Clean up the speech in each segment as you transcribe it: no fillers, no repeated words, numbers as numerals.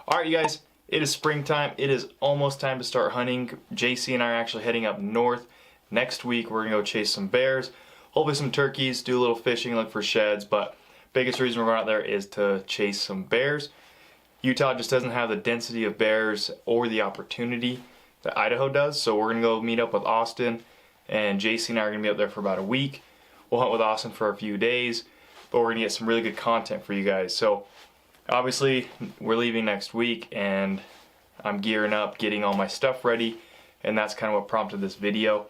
Alright you guys, it is springtime. It is almost time to start hunting. JC and I are actually heading up north. Next week we're going to go chase some bears, hopefully some turkeys, do a little fishing, look for sheds, but biggest reason we're going out there is to chase some bears. Utah just doesn't have the density of bears or the opportunity that Idaho does, so we're going to go meet up with Austin, and JC and I are going to be up there for about a week. We'll hunt with Austin for a few days, but we're going to get some really good content for you guys. So obviously we're leaving next week and I'm gearing up, getting all my stuff ready, and that's kind of what prompted this video.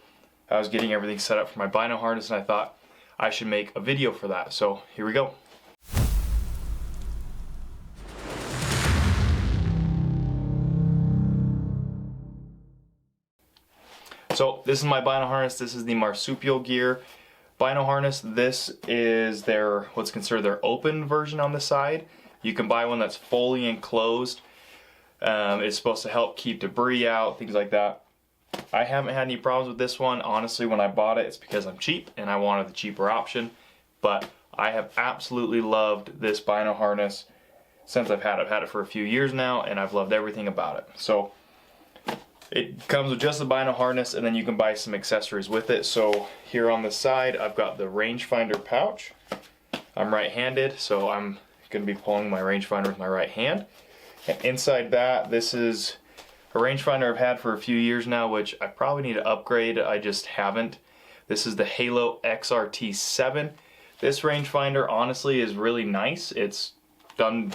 I was getting everything set up for my Bino Harness and I thought I should make a video for that. So here we go. So this is my Bino Harness. This is the Marsupial Gear Bino Harness. This is their, what's considered their open version on the side. You can buy one that's fully enclosed. It's supposed to help keep debris out, things like that. I haven't had any problems with this one. Honestly, when I bought it, it's because I'm cheap and I wanted the cheaper option. But I have absolutely loved this Bino Harness since I've had it. I've had it for a few years now and I've loved everything about it. So it comes with just the Bino Harness and then you can buy some accessories with it. So here on the side, I've got the RangeFinder pouch. I'm right-handed, so I'm going to be pulling my rangefinder with my right hand. And inside that, this is a rangefinder I've had for a few years now, which I probably need to upgrade. I just haven't. This is the Halo XRT7. This rangefinder honestly is really nice. It's done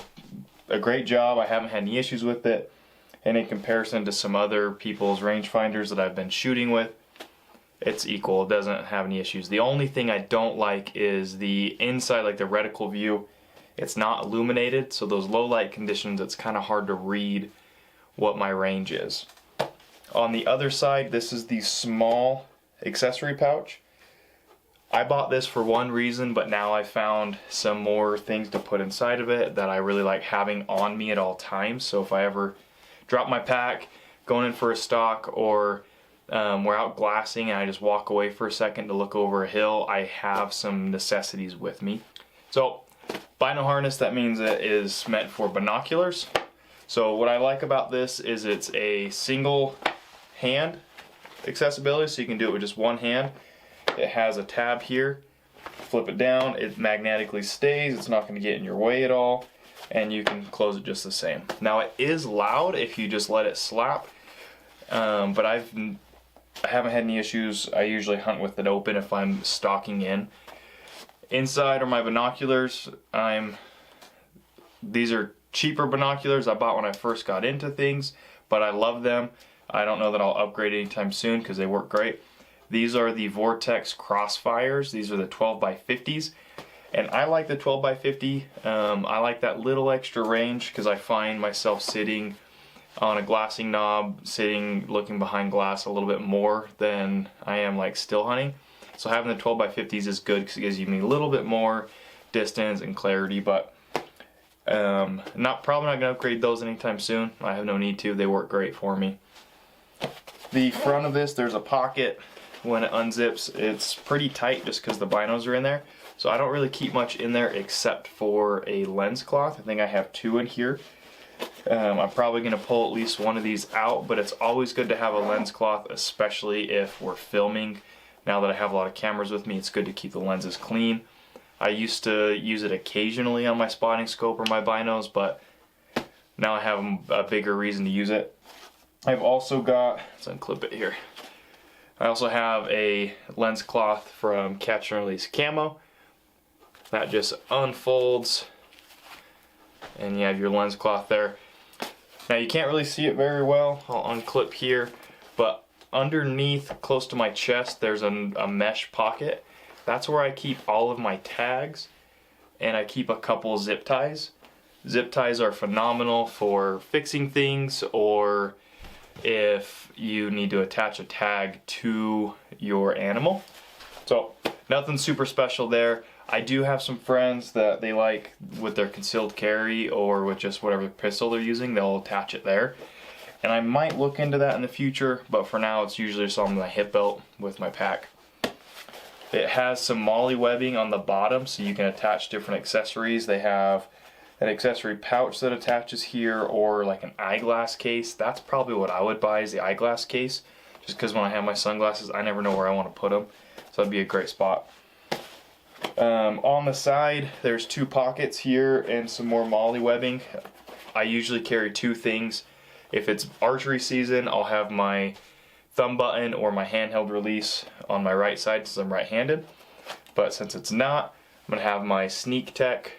a great job. I haven't had any issues with it. And in comparison to some other people's rangefinders that I've been shooting with, it's equal. It doesn't have any issues. The only thing I don't like is the inside, like the reticle view. It's not illuminated, so those low light conditions, it's kind of hard to read what my range is. On the other side, this is the small accessory pouch. I bought this for one reason, but now I found some more things to put inside of it that I really like having on me at all times. So if I ever drop my pack, going in for a stalk, or we're out glassing and I just walk away for a second to look over a hill, I have some necessities with me. So Bino Harness, that means it is meant for binoculars. So what I like about this is it's a single hand accessibility, so you can do it with just one hand. It has a tab here. Flip it down, it magnetically stays, it's not going to get in your way at all, and you can close it just the same. Now it is loud if you just let it slap, but I haven't had any issues. I usually hunt with it open if I'm stalking in. Inside are my binoculars. These are cheaper binoculars I bought when I first got into things, but I love them. I don't know that I'll upgrade anytime soon because they work great. These are the Vortex Crossfires. These are the 12x50s, and I like the 12x50. I like that little extra range because I find myself sitting on a glassing knob, looking behind glass a little bit more than I am like still hunting. So having the 12x50s is good because it gives you a little bit more distance and clarity, but probably not going to upgrade those anytime soon. I have no need to. They work great for me. The front of this, there's a pocket. When it unzips, it's pretty tight just because the binos are in there. So I don't really keep much in there except for a lens cloth. I think I have two in here. I'm probably going to pull at least one of these out, but it's always good to have a lens cloth, especially if we're filming. Now that I have a lot of cameras with me, it's good to keep the lenses clean. I used to use it occasionally on my spotting scope or my binos, but now I have a bigger reason to use it. I've also got, let's unclip it here. I also have a lens cloth from Catch and Release Camo. That just unfolds and you have your lens cloth there. Now you can't really see it very well. I'll unclip here, but underneath, close to my chest, there's a mesh pocket. That's where I keep all of my tags, and I keep a couple zip ties. Zip ties are phenomenal for fixing things, or if you need to attach a tag to your animal. So nothing super special there. I do have some friends that they like with their concealed carry or with just whatever pistol they're using, they'll attach it there. And I might look into that in the future, but for now it's usually just on my hip belt with my pack. It has some molly webbing on the bottom so you can attach different accessories. They have an accessory pouch that attaches here, or like an eyeglass case. That's probably what I would buy, is the eyeglass case, just because when I have my sunglasses I never know where I want to put them, so that'd be a great spot. On the side there's 2 pockets here and some more molly webbing. I usually carry 2 things. If it's archery season, I'll have my thumb button or my handheld release on my right side since I'm right-handed, but since it's not, I'm going to have my Sneak Tech,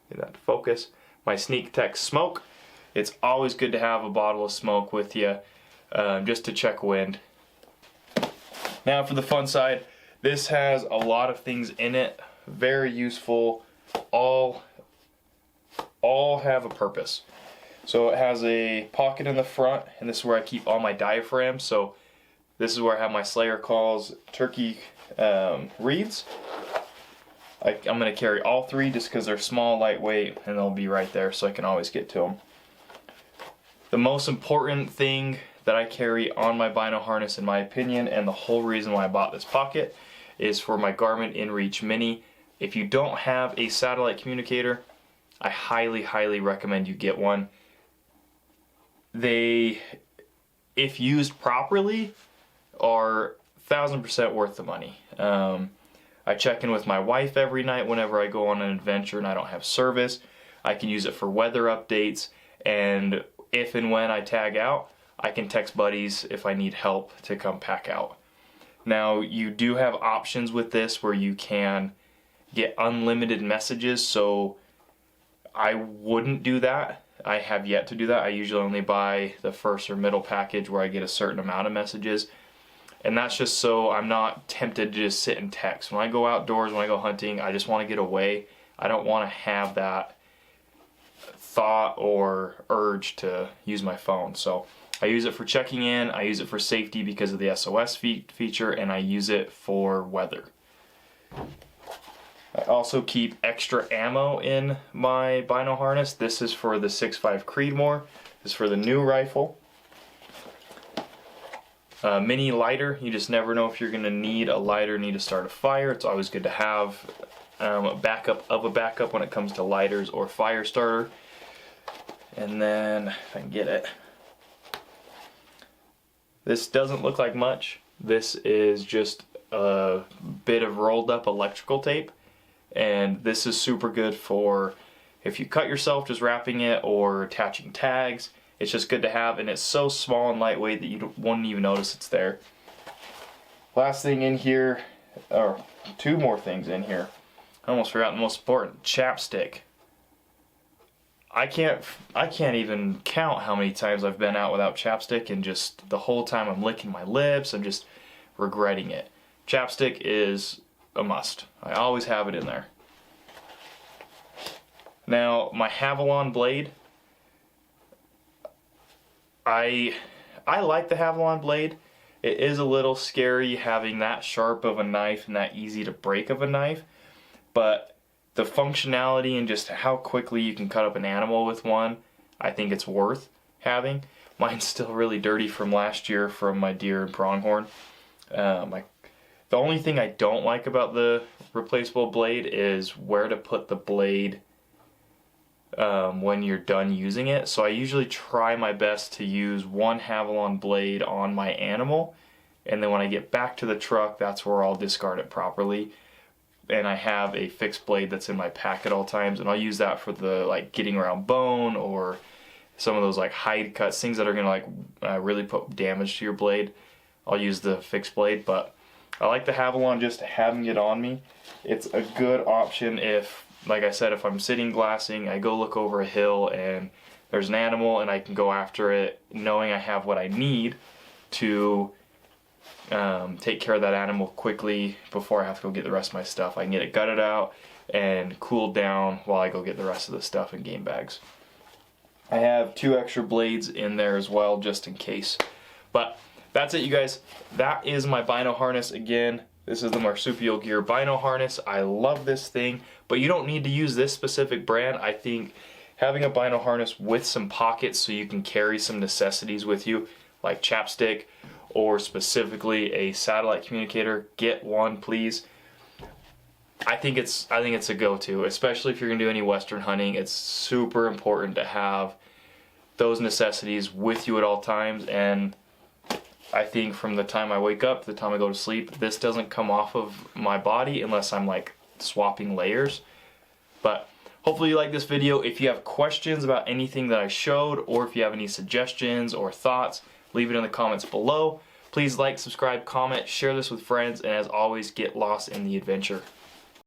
get that to focus, my Sneak Tech smoke. It's always good to have a bottle of smoke with you, just to check wind. Now for the fun side, this has a lot of things in it, very useful, all have a purpose. So it has a pocket in the front, and this is where I keep all my diaphragms. So this is where I have my Slayer Calls turkey reeds. I'm going to carry all 3 just because they're small, lightweight, and they'll be right there so I can always get to them. The most important thing that I carry on my Bino harness, in my opinion, and the whole reason why I bought this pocket, is for my Garmin InReach Mini. If you don't have a satellite communicator, I highly recommend you get one. They, if used properly, are 1000% worth the money. I check in with my wife every night whenever I go on an adventure and I don't have service. I can use it for weather updates, and if and when I tag out, I can text buddies if I need help to come pack out. Now, you do have options with this where you can get unlimited messages, so I wouldn't do that. I have yet to do that. I usually only buy the first or middle package where I get a certain amount of messages. And that's just so I'm not tempted to just sit and text. When I go outdoors, when I go hunting, I just want to get away. I don't want to have that thought or urge to use my phone. So I use it for checking in, I use it for safety because of the SOS feature, and I use it for weather. I also keep extra ammo in my Bino harness. This is for the 6.5 Creedmoor. This is for the new rifle. Mini lighter. You just never know if you're going to need a lighter, need to start a fire. It's always good to have a backup of a backup when it comes to lighters or fire starter. And then, if I can get it, this doesn't look like much. This is just a bit of rolled up electrical tape, and this is super good for if you cut yourself just wrapping it or attaching tags. It's just good to have, and it's so small and lightweight that you won't even notice it's there. Last thing in here, or 2 more things in here. I almost forgot the most important, chapstick. I can't even count how many times I've been out without chapstick, and just the whole time I'm licking my lips, I'm just regretting it. Chapstick is a must. I always have it in there. Now, my Havalon blade, I like the Havalon blade. It is a little scary having that sharp of a knife and that easy to break of a knife, but the functionality and just how quickly you can cut up an animal with one, I think it's worth having. Mine's still really dirty from last year from my deer and pronghorn. The only thing I don't like about the replaceable blade is where to put the blade when you're done using it. So I usually try my best to use one Havalon blade on my animal, and then when I get back to the truck, that's where I'll discard it properly. And I have a fixed blade that's in my pack at all times, and I'll use that for the like getting around bone or some of those like hide cuts, things that are gonna like really put damage to your blade. I'll use the fixed blade, but I like the Havalon just having it on me. It's a good option if, like I said, if I'm sitting glassing, I go look over a hill and there's an animal and I can go after it knowing I have what I need to take care of that animal quickly before I have to go get the rest of my stuff. I can get it gutted out and cooled down while I go get the rest of the stuff in game bags. I have 2 extra blades in there as well just in case. But that's it, you guys. That is my Bino harness. Again, this is the Marsupial Gear Bino harness. I love this thing, but you don't need to use this specific brand. I think having a Bino harness with some pockets so you can carry some necessities with you, like chapstick, or specifically a satellite communicator, get one please. I think it's a go-to, especially if you're gonna do any Western hunting. It's super important to have those necessities with you at all times, and I think from the time I wake up to the time I go to sleep, this doesn't come off of my body unless I'm like swapping layers. But hopefully you like this video. If you have questions about anything that I showed, or if you have any suggestions or thoughts, leave it in the comments below. Please like, subscribe, comment, share this with friends, and as always, get lost in the adventure.